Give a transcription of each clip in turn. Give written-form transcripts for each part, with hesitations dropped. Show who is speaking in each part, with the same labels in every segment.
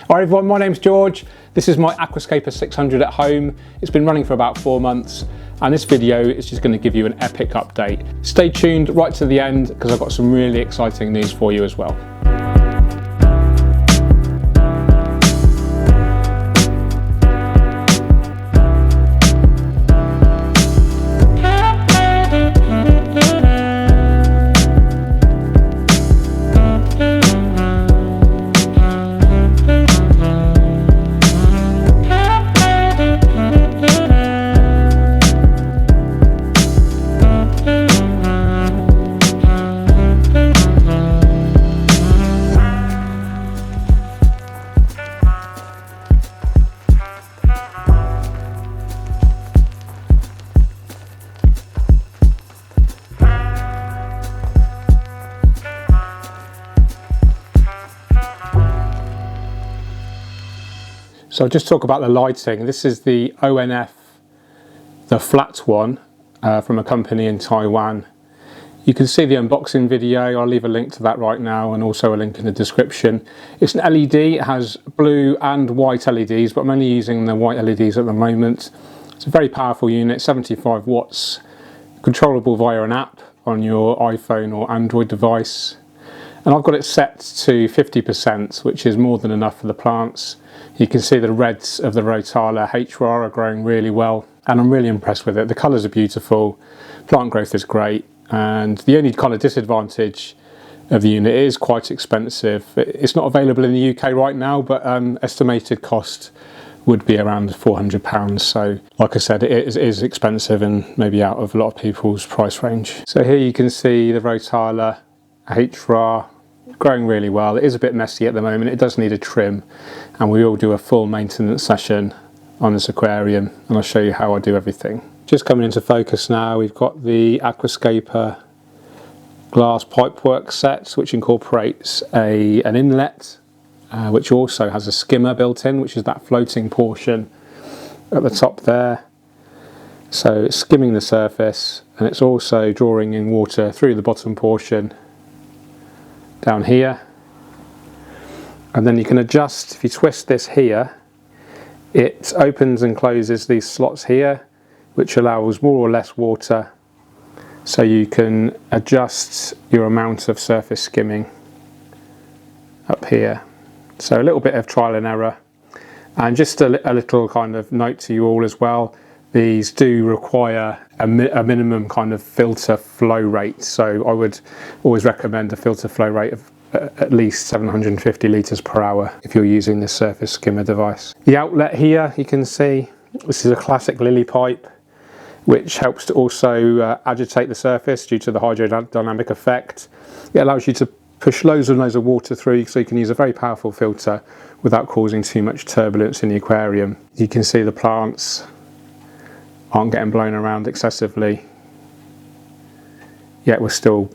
Speaker 1: Alright everyone, my name's George. This is my Aquascaper 600 at home. It's been running for about 4 months and this video is just going to give you an epic update. Stay tuned right to the end because I've got some really exciting news for you as well. So I'll just talk about the lighting. This is the ONF, the flat one, from a company in Taiwan. You can see the unboxing video. I'll leave a link to that right now and also a link in the description. It's an LED, it has blue and white LEDs, but I'm only using the white LEDs at the moment. It's a very powerful unit, 75 watts, controllable via an app on your iPhone or Android device. And I've got it set to 50%, which is more than enough for the plants. You can see the reds of the Rotala HR are growing really well, and I'm really impressed with it. The colours are beautiful, plant growth is great, and the only kind of disadvantage of the unit is quite expensive. It's not available in the UK right now, but estimated cost would be around £400. So like I said, it is expensive and maybe out of a lot of people's price range. So here you can see the Rotala HR growing really well. It is a bit messy at the moment, it does need a trim, and we will do a full maintenance session on this aquarium and I'll show you how I do everything. Just coming into focus now, we've got the Aquascaper glass pipework set, which incorporates an inlet which also has a skimmer built in, which is that floating portion at the top there. So it's skimming the surface and it's also drawing in water through the bottom portion down here, and then you can adjust. If you twist this here, it opens and closes these slots here, which allows more or less water, so you can adjust your amount of surface skimming up here. So a little bit of trial and error, and just a little kind of note to you all as well, these do require a minimum kind of filter flow rate, so I would always recommend a filter flow rate of at least 750 litres per hour if you're using this surface skimmer device. The outlet here, you can see this is a classic lily pipe, which helps to also agitate the surface due to the hydrodynamic effect. It allows you to push loads and loads of water through, so you can use a very powerful filter without causing too much turbulence in the aquarium. You can see the plants aren't getting blown around excessively, yet we're still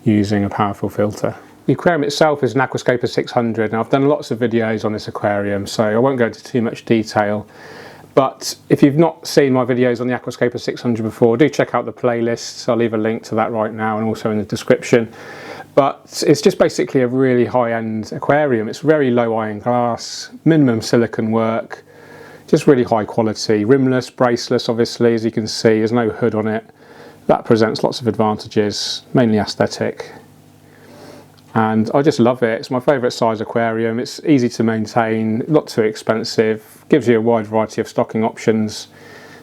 Speaker 1: using a powerful filter. The aquarium itself is an Aquascaper 600. Now I've done lots of videos on this aquarium, so I won't go into too much detail, but if you've not seen my videos on the Aquascaper 600 before, do check out the playlists. I'll leave a link to that right now and also in the description. But it's just basically a really high-end aquarium. It's very low iron glass, minimum silicone work, just really high quality, rimless, braceless obviously, as you can see, there's no hood on it. That presents lots of advantages, mainly aesthetic. And I just love it, it's my favourite size aquarium, it's easy to maintain, not too expensive, gives you a wide variety of stocking options.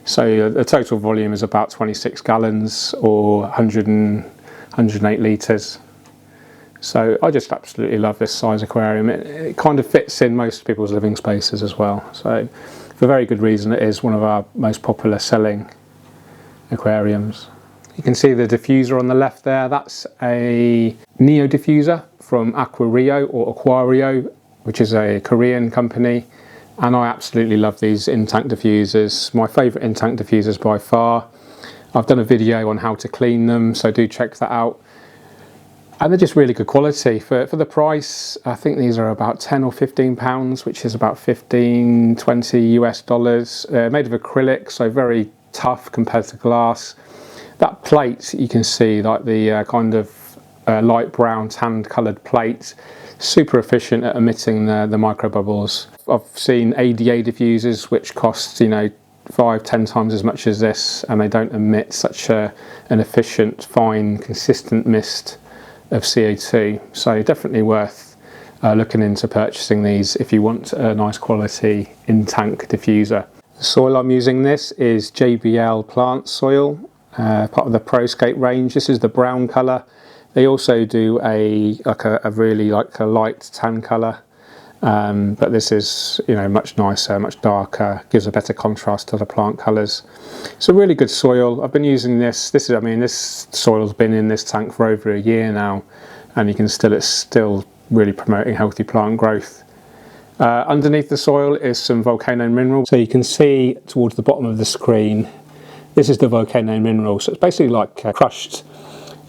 Speaker 1: So the total volume is about 26 gallons or 108 litres. So I just absolutely love this size aquarium. It kind of fits in most people's living spaces as well. So for very good reason, it is one of our most popular selling aquariums. You can see the diffuser on the left there. That's a Neo diffuser from Aquario or Aquario, which is a Korean company. And I absolutely love these in-tank diffusers. My favourite in-tank diffusers by far. I've done a video on how to clean them, so do check that out. And they're just really good quality. For the price, I think these are about 10 or 15 pounds, which is about 15, 20 US dollars. Made of acrylic, so very tough compared to glass. That plate, you can see like the kind of light brown tanned coloured plate, super efficient at emitting the micro bubbles. I've seen ADA diffusers which cost, you know, 5-10 times as much as this, and they don't emit such an efficient, fine, consistent mist of CO2. So definitely worth looking into purchasing these if you want a nice quality in-tank diffuser. The soil I'm using this is JBL plant soil, part of the ProScape range. This is the brown colour. They also do a really light tan colour. But this is, you know, much nicer, much darker, gives a better contrast to the plant colours. It's a really good soil. I've been using this. This soil's been in this tank for over a year now, and it's still really promoting healthy plant growth. Underneath the soil is some volcano mineral. So you can see towards the bottom of the screen, this is the volcano mineral. So it's basically like crushed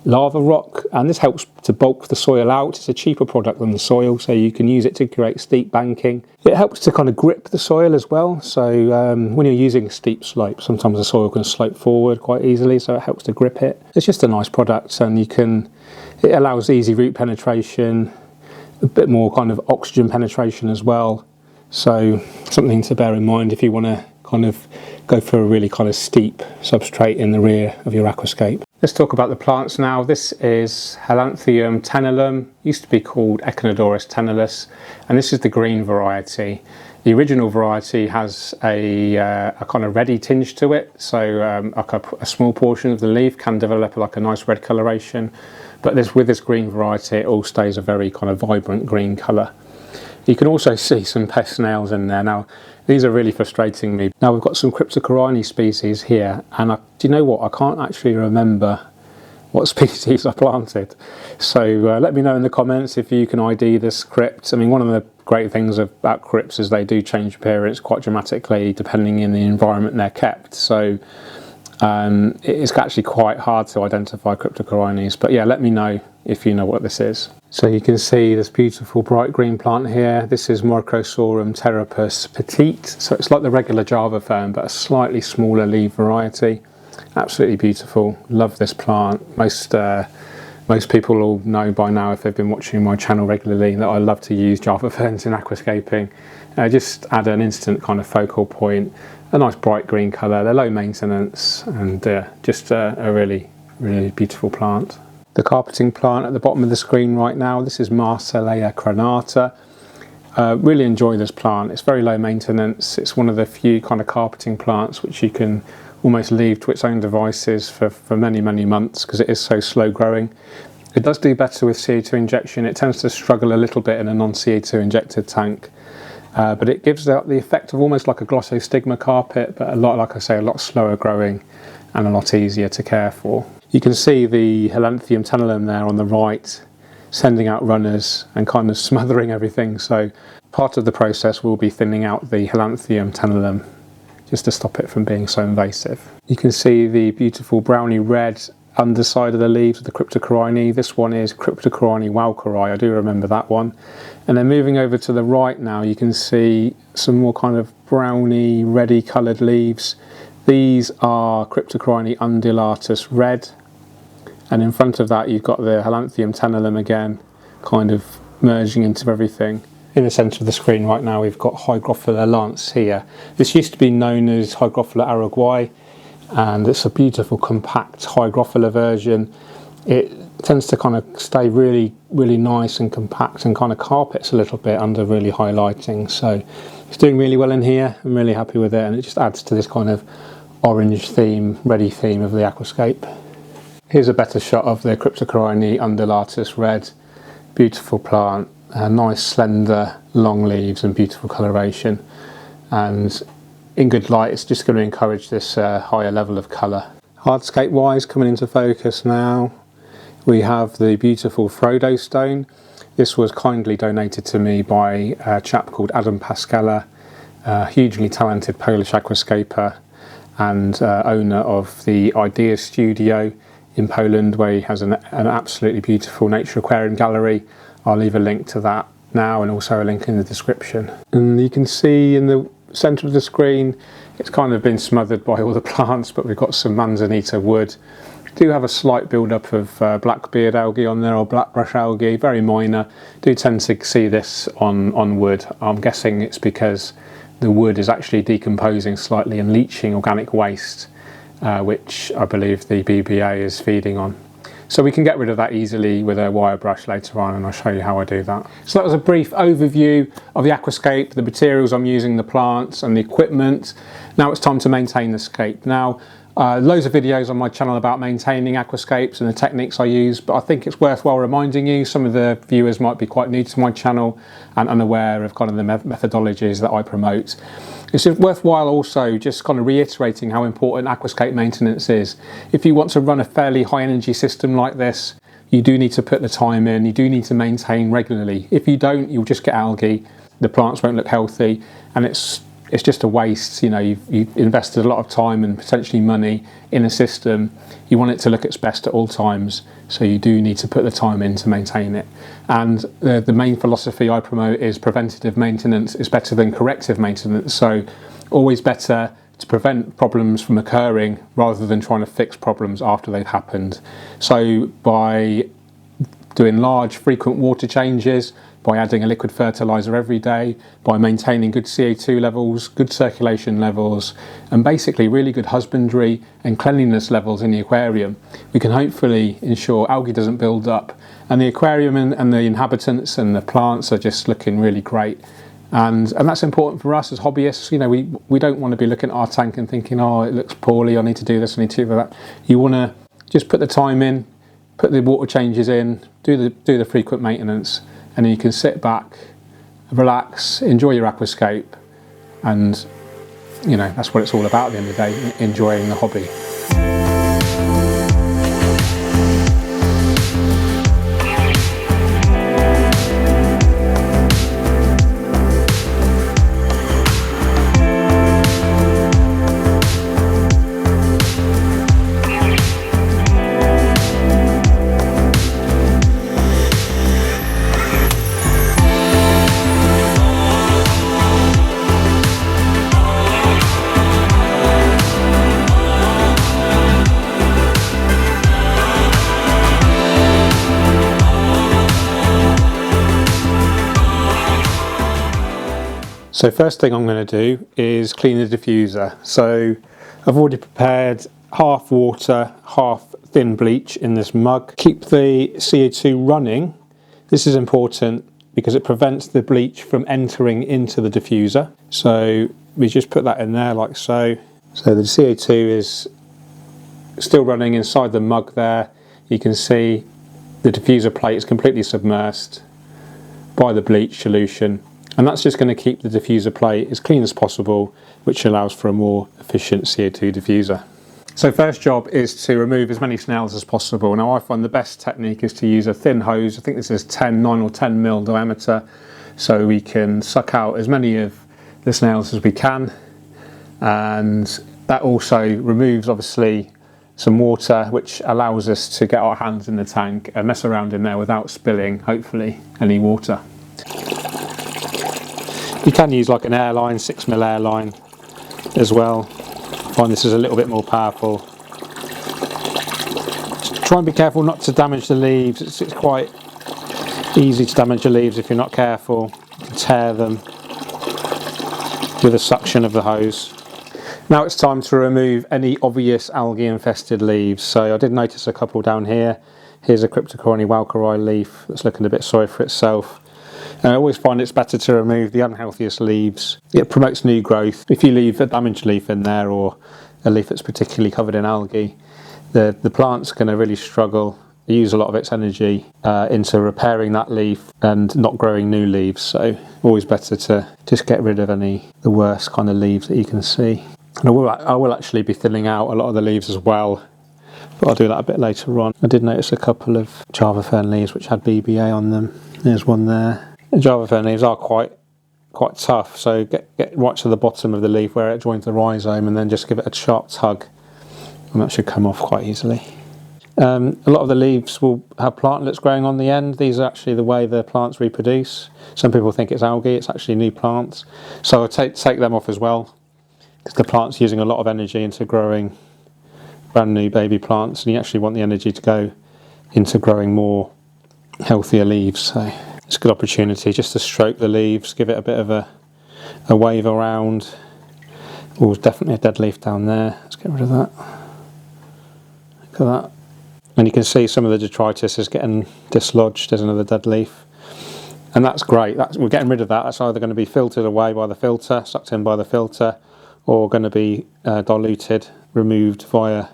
Speaker 1: lava rock, and this helps to bulk the soil out. It's a cheaper product than the soil, so you can use it to create steep banking. It helps to kind of grip the soil as well, so when you're using steep slopes, sometimes the soil can slope forward quite easily, so it helps to grip it. It's just a nice product, and it allows easy root penetration, a bit more kind of oxygen penetration as well, so something to bear in mind if you want to kind of go for a really kind of steep substrate in the rear of your aquascape. Let's talk about the plants now. This is Helanthium tenellum, used to be called Echinodorus tenellus, and this is the green variety. The original variety has a kind of reddy tinge to it, so like a small portion of the leaf can develop like a nice red coloration, but with this green variety it all stays a very kind of vibrant green colour. You can also see some pest snails in there. Now, these are really frustrating me. Now we've got some Cryptocorini species here, and do you know what? I can't actually remember what species I planted. So let me know in the comments if you can ID this crypt. I mean, one of the great things about crypts is they do change appearance quite dramatically depending on the environment they're kept. So it's actually quite hard to identify Cryptocorines, but yeah, let me know if you know what this is. So you can see this beautiful bright green plant here. This is Microsorum pteropus Petite. So it's like the regular Java fern, but a slightly smaller leaf variety. Absolutely beautiful. Love this plant. Most people will know by now, if they've been watching my channel regularly, that I love to use Java ferns in aquascaping. Just add an instant kind of focal point, a nice bright green colour. They're low maintenance, and just a really, really beautiful plant. The carpeting plant at the bottom of the screen right now, this is Marcellea crenata. Really enjoy this plant. It's very low maintenance. It's one of the few kind of carpeting plants which you can almost leave to its own devices for many, many months because it is so slow growing. It does do better with CO2 injection. It tends to struggle a little bit in a non-CO2 injected tank, but it gives the effect of almost like a glossostigma carpet, but like I say, a lot slower growing and a lot easier to care for. You can see the Helanthium tenellum there on the right, sending out runners and kind of smothering everything. So part of the process will be thinning out the Helanthium tenellum just to stop it from being so invasive. You can see the beautiful browny red underside of the leaves of the Cryptocorini. This one is Cryptocorini walkeri, I do remember that one. And then moving over to the right now, you can see some more kind of browny, reddy coloured leaves. These are Cryptocorini undulatus red. And in front of that you've got the Helanthium tenellum again, kind of merging into everything. In the centre of the screen right now we've got Hygrophila lance here. This used to be known as Hygrophila araguayi, and it's a beautiful compact Hygrophila version. It tends to kind of stay really, really nice and compact and kind of carpets a little bit under really high lighting. So it's doing really well in here. I'm really happy with it, and it just adds to this kind of orange theme, ready theme of the aquascape. Here's a better shot of the Cryptocorini undulatus red. Beautiful plant, nice slender long leaves and beautiful coloration, and in good light it's just going to encourage this higher level of colour. Hardscape wise, coming into focus now, we have the beautiful Frodo Stone. This was kindly donated to me by a chap called Adam Pascala, a hugely talented Polish aquascaper and owner of the Idea Studio in Poland, where he has an absolutely beautiful nature aquarium gallery. I'll leave a link to that now and also a link in the description. And you can see in the centre of the screen it's kind of been smothered by all the plants, but we've got some manzanita wood do have a slight build-up of blackbeard algae on there, or blackbrush algae, very minor. Do tend to see this on wood. I'm guessing it's because the wood is actually decomposing slightly and leaching organic waste, which I believe the BBA is feeding on. So we can get rid of that easily with a wire brush later on, and I'll show you how I do that. So that was a brief overview of the Aquascape, the materials I'm using, the plants and the equipment. Now it's time to maintain the scape. Now, loads of videos on my channel about maintaining aquascapes and the techniques I use, but I think it's worthwhile reminding you. Some of the viewers might be quite new to my channel and unaware of kind of the methodologies that I promote. It's worthwhile also just kind of reiterating how important aquascape maintenance is. If you want to run a fairly high energy system like this, you do need to put the time in, you do need to maintain regularly. If you don't, you'll just get algae, the plants won't look healthy, and it's just a waste. You know, you've invested a lot of time and potentially money in a system. You want it to look its best at all times, so you do need to put the time in to maintain it. And the main philosophy I promote is preventative maintenance is better than corrective maintenance. So always better to prevent problems from occurring rather than trying to fix problems after they've happened. So by doing large frequent water changes, by adding a liquid fertiliser every day, by maintaining good CO2 levels, good circulation levels, and basically really good husbandry and cleanliness levels in the aquarium, we can hopefully ensure algae doesn't build up, and the aquarium and the inhabitants and the plants are just looking really great. And that's important for us as hobbyists. You know, we don't want to be looking at our tank and thinking, oh, it looks poorly, I need to do this, I need to do that. You want to just put the time in, put the water changes in, do the frequent maintenance, and then you can sit back, relax, enjoy your aquascape, and you know, that's what it's all about at the end of the day, enjoying the hobby. So first thing I'm going to do is clean the diffuser. So I've already prepared half water, half thin bleach in this mug. Keep the CO2 running. This is important because it prevents the bleach from entering into the diffuser. So we just put that in there like so. So the CO2 is still running inside the mug there. You can see the diffuser plate is completely submerged by the bleach solution. And that's just going to keep the diffuser plate as clean as possible, which allows for a more efficient CO2 diffuser. So first job is to remove as many snails as possible. Now I find the best technique is to use a thin hose. I think this is 9 or 10 mil diameter, so we can suck out as many of the snails as we can. And that also removes obviously some water, which allows us to get our hands in the tank and mess around in there without spilling, hopefully, any water. You can use like an airline, 6 mil airline as well. I find this is a little bit more powerful. Just try and be careful not to damage the leaves. It's quite easy to damage the leaves if you're not careful. You can tear them with a suction of the hose. Now it's time to remove any obvious algae infested leaves. So I did notice a couple down here. Here's a Cryptocoryne walkeri leaf that's looking a bit sorry for itself. And I always find it's better to remove the unhealthiest leaves. It promotes new growth. If you leave a damaged leaf in there, or a leaf that's particularly covered in algae, the plant's going to really struggle, use a lot of its energy into repairing that leaf and not growing new leaves. So always better to just get rid of the worst kind of leaves that you can see. And I will actually be thinning out a lot of the leaves as well, but I'll do that a bit later on. I did notice a couple of Java fern leaves which had BBA on them. There's one there. The Java fern leaves are quite tough, so get right to the bottom of the leaf where it joins the rhizome and then just give it a sharp tug, and that should come off quite easily. A lot of the leaves will have plantlets growing on the end. These are actually the way the plants reproduce. Some people think it's algae, it's actually new plants. So I'll take them off as well, because the plant's using a lot of energy into growing brand new baby plants, and you actually want the energy to go into growing more healthier leaves. So it's a good opportunity just to stroke the leaves, give it a bit of a wave around. Oh, there's definitely a dead leaf down there. Let's get rid of that. Look at that. And you can see some of the detritus is getting dislodged. There's another dead leaf. And that's great. We're getting rid of that. That's either going to be filtered away by the filter, sucked in by the filter, or going to be diluted, removed via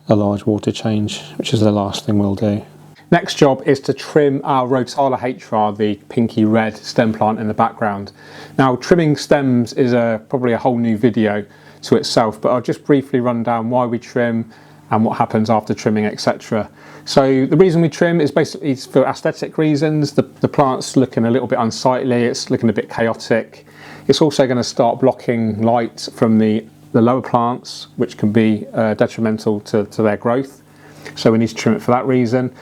Speaker 1: a large water change, which is the last thing we'll do. Next job is to trim our Rotala HR, the pinky red stem plant in the background. Now, trimming stems is probably a whole new video to itself, but I'll just briefly run down why we trim and what happens after trimming, etc. So the reason we trim is basically for aesthetic reasons. The plant's looking a little bit unsightly, it's looking a bit chaotic. It's also going to start blocking light from the lower plants, which can be detrimental to their growth. So we need to trim it for that reason.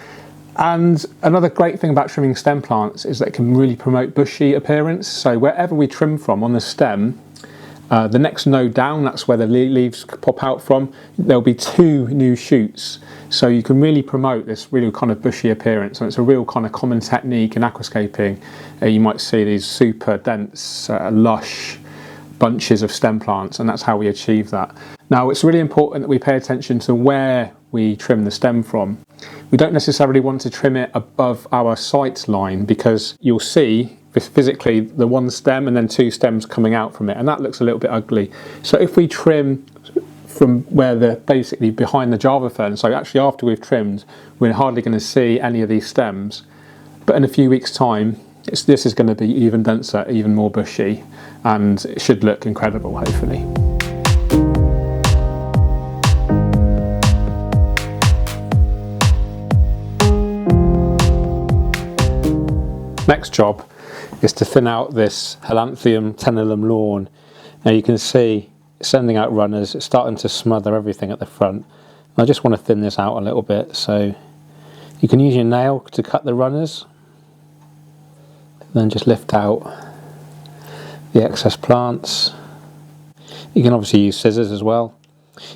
Speaker 1: And another great thing about trimming stem plants is that it can really promote bushy appearance. So wherever we trim from on the stem, the next node down, that's where the leaves pop out from, there'll be 2 new shoots. So you can really promote this really kind of bushy appearance. And it's a real kind of common technique in aquascaping. You might see these super dense, lush bunches of stem plants, and that's how we achieve that. Now, it's really important that we pay attention to where we trim the stem from. We don't necessarily want to trim it above our sight line, because you'll see physically the one stem and then 2 stems coming out from it, and that looks a little bit ugly. So if we trim from where they're basically behind the Java fern, so actually after we've trimmed, we're hardly going to see any of these stems. But in a few weeks' time, this is going to be even denser, even more bushy, and it should look incredible, hopefully. Next job is to thin out this Helanthrium tenulam lawn. Now you can see it's sending out runners, it's starting to smother everything at the front. I just want to thin this out a little bit, so you can use your nail to cut the runners, then just lift out the excess plants. You can obviously use scissors as well.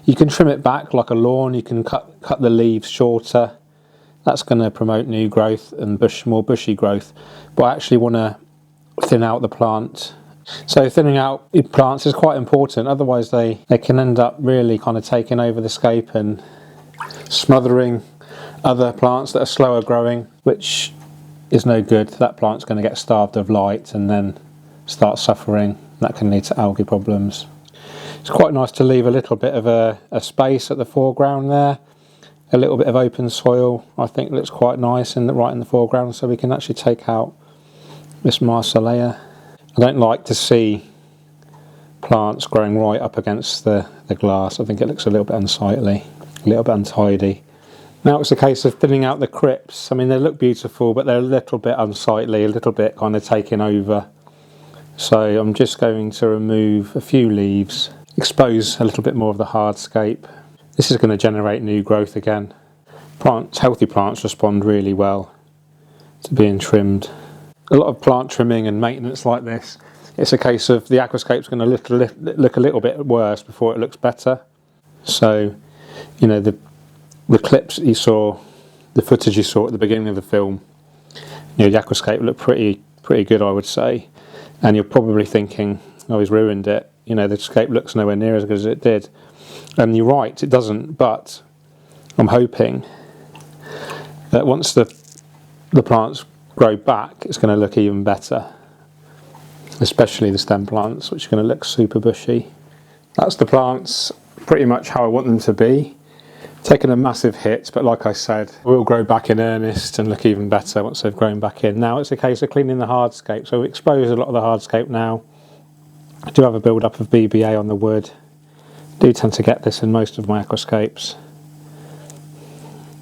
Speaker 1: You can trim it back like a lawn, you can cut the leaves shorter. That's going to promote new growth and more bushy growth, but I actually want to thin out the plant. So thinning out your plants is quite important, otherwise they can end up really kind of taking over the scape and smothering other plants that are slower growing, which is no good. That plant's going to get starved of light and then start suffering. That can lead to algae problems. It's quite nice to leave a little bit of a space at the foreground there. A little bit of open soil, I think, looks quite nice right in the foreground, so we can actually take out this Marsolea. I don't like to see plants growing right up against the glass. I think it looks a little bit unsightly, a little bit untidy. Now it's a case of thinning out the crypts. I mean, they look beautiful, but they're a little bit unsightly, a little bit kind of taking over. So I'm just going to remove a few leaves, expose a little bit more of the hardscape. This is going to generate new growth again. Healthy plants respond really well to being trimmed. A lot of plant trimming and maintenance like this, it's a case of the aquascape's going to look a little bit worse before it looks better. So, you know, the clips that you saw, the footage you saw at the beginning of the film, you know, the aquascape looked pretty good, I would say. And you're probably thinking, oh, he's ruined it. You know, the scape looks nowhere near as good as it did. And you're right, it doesn't, but I'm hoping that once the plants grow back, it's going to look even better, especially the stem plants, which are going to look super bushy. That's the plants pretty much how I want them to be. Taken a massive hit, but like I said, will grow back in earnest and look even better once they've grown back in. Now it's a case of cleaning the hardscape, so we expose a lot of the hardscape now. I do have a build-up of BBA on the wood. I do tend to get this in most of my aquascapes,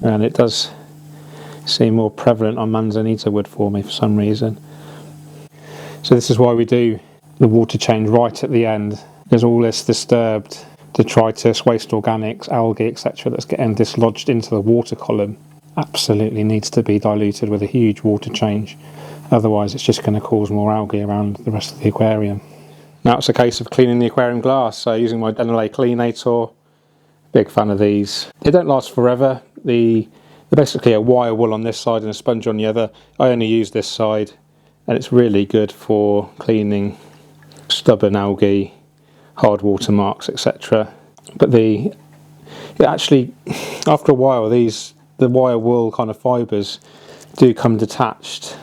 Speaker 1: and it does seem more prevalent on manzanita wood for me for some reason. So this is why we do the water change right at the end. There's all this disturbed detritus, waste organics, algae, etc. that's getting dislodged into the water column. Absolutely needs to be diluted with a huge water change, otherwise it's just going to cause more algae around the rest of the aquarium. Now it's a case of cleaning the aquarium glass, so using my NLA cleanator, a Big fan of these. They don't last forever. They're basically a wire wool on this side and a sponge on the other. I only use this side, and it's really good for cleaning stubborn algae, hard water marks, etc. But actually, after a while, the wire wool kind of fibres do come detached.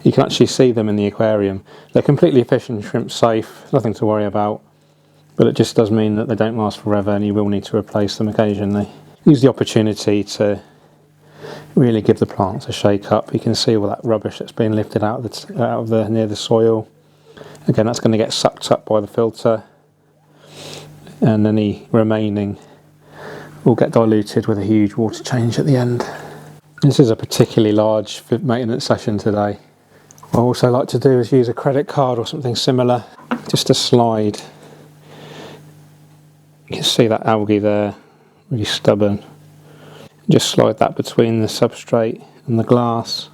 Speaker 1: You can actually see them in the aquarium. They're completely efficient, shrimp safe, nothing to worry about. But it just does mean that they don't last forever, and you will need to replace them occasionally. Use the opportunity to really give the plants a shake up. You can see all that rubbish that's being lifted out of near the soil. Again, that's going to get sucked up by the filter, and any remaining will get diluted with a huge water change at the end. This is a particularly large maintenance session today. What I also like to do is use a credit card or something similar, just to slide. You can see that algae there, really stubborn. Just slide that between the substrate and the glass.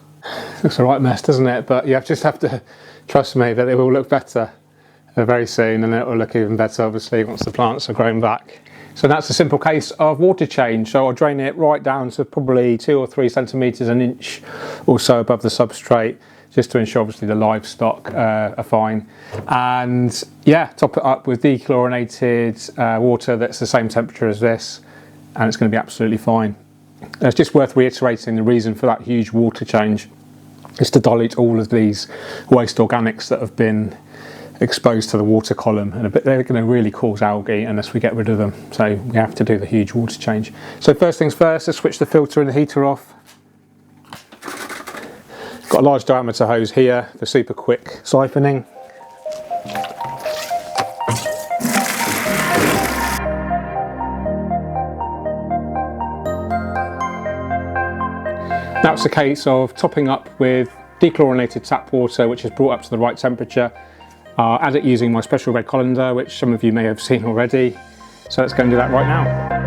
Speaker 1: Looks a right mess, doesn't it? But you just have to trust me that it will look better very soon, and it will look even better obviously once the plants are grown back. So that's a simple case of water change. So I'll drain it right down to probably 2 or 3 centimetres, an inch or so above the substrate, just to ensure obviously the livestock are fine. And yeah, top it up with dechlorinated water that's the same temperature as this, and it's going to be absolutely fine. It's just worth reiterating the reason for that huge water change is to dilute all of these waste organics that have been exposed to the water column, and they're going to really cause algae unless we get rid of them. So we have to do the huge water change. So first things first, let's switch the filter and the heater off. Got a large diameter hose here for super quick siphoning. Now it's a case of topping up with dechlorinated tap water, which is brought up to the right temperature. Add it using my special red colander, which some of you may have seen already. So let's go and do that right now.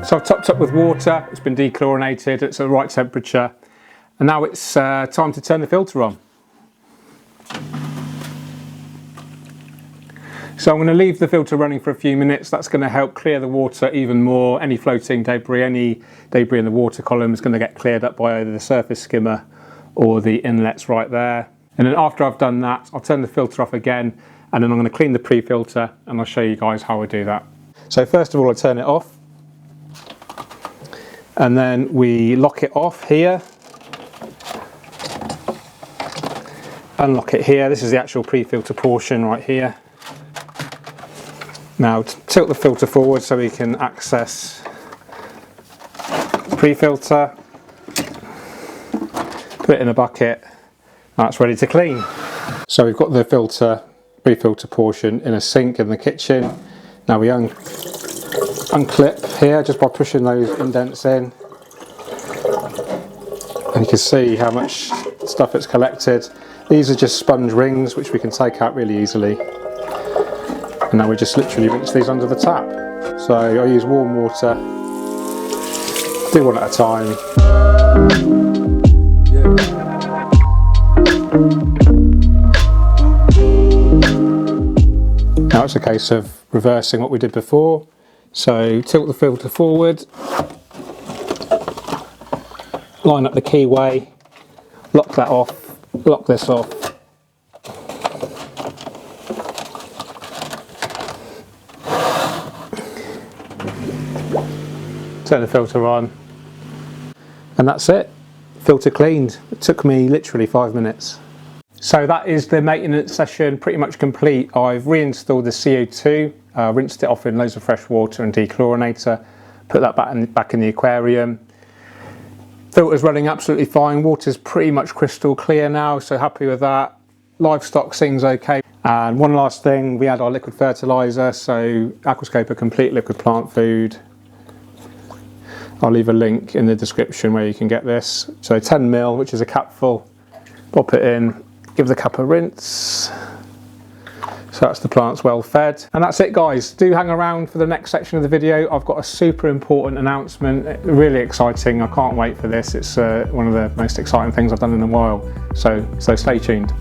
Speaker 1: So I've topped up with water, it's been dechlorinated, it's at the right temperature. And now it's time to turn the filter on. So I'm going to leave the filter running for a few minutes. That's going to help clear the water even more. Any floating debris, any debris in the water column is going to get cleared up by either the surface skimmer or the inlets right there. And then after I've done that, I'll turn the filter off again, and then I'm going to clean the pre-filter, and I'll show you guys how I do that. So first of all, I turn it off, and then we lock it off here. Unlock it here. This is the actual pre-filter portion right here. Now tilt the filter forward so we can access the pre-filter. Put it in a bucket. Now it's ready to clean. So we've got the pre-filter portion in a sink in the kitchen. Now we unclip here just by pushing those indents in. And you can see how much stuff it's collected. These are just sponge rings which we can take out really easily. And now we just literally rinse these under the tap. So I use warm water, do one at a time. Now it's a case of reversing what we did before. So tilt the filter forward, line up the keyway, lock that off, lock this off. Turn the filter on, and that's it. Filter cleaned. It took me literally 5 minutes. So that is the maintenance session pretty much complete. I've reinstalled the CO2, rinsed it off in loads of fresh water and dechlorinator, put that back in the aquarium. Filter's running absolutely fine. Water's pretty much crystal clear now, so happy with that. Livestock seems okay. And one last thing, we add our liquid fertilizer, so Aquascaper complete liquid plant food. I'll leave a link in the description where you can get this. So 10 ml, which is a capful, pop it in, give the cap a rinse. So that's the plants well fed. And that's it guys, do hang around for the next section of the video. I've got a super important announcement, really exciting, I can't wait for this. It's one of the most exciting things I've done in a while, so stay tuned.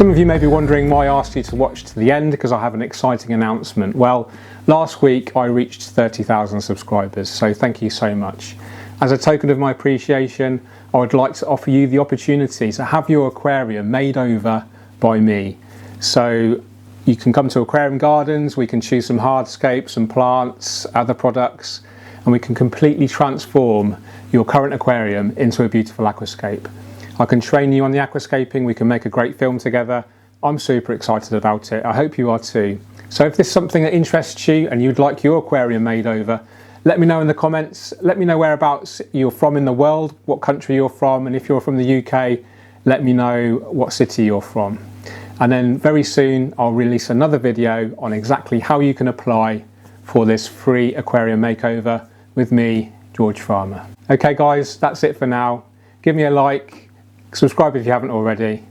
Speaker 1: Some of you may be wondering why I asked you to watch to the end, because I have an exciting announcement. Well, last week I reached 30,000 subscribers, so thank you so much. As a token of my appreciation, I would like to offer you the opportunity to have your aquarium made over by me. So you can come to Aquarium Gardens, we can choose some hardscapes, some plants, other products, and we can completely transform your current aquarium into a beautiful aquascape. I can train you on the aquascaping, we can make a great film together. I'm super excited about it. I hope you are too. So if this is something that interests you and you'd like your aquarium made over, let me know in the comments. Let me know whereabouts you're from in the world, what country you're from, and if you're from the UK, let me know what city you're from. And then very soon I'll release another video on exactly how you can apply for this free aquarium makeover with me, George Farmer. Okay guys, that's it for now. Give me a like, subscribe if you haven't already.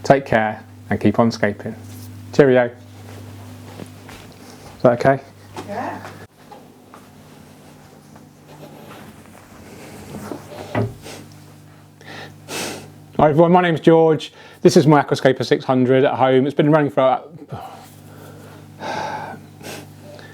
Speaker 1: Take care and keep on scaping. Cheerio. Is that okay?
Speaker 2: Yeah.
Speaker 1: Hi everyone, my name's George. This is my Aquascaper 600 at home. It's been running for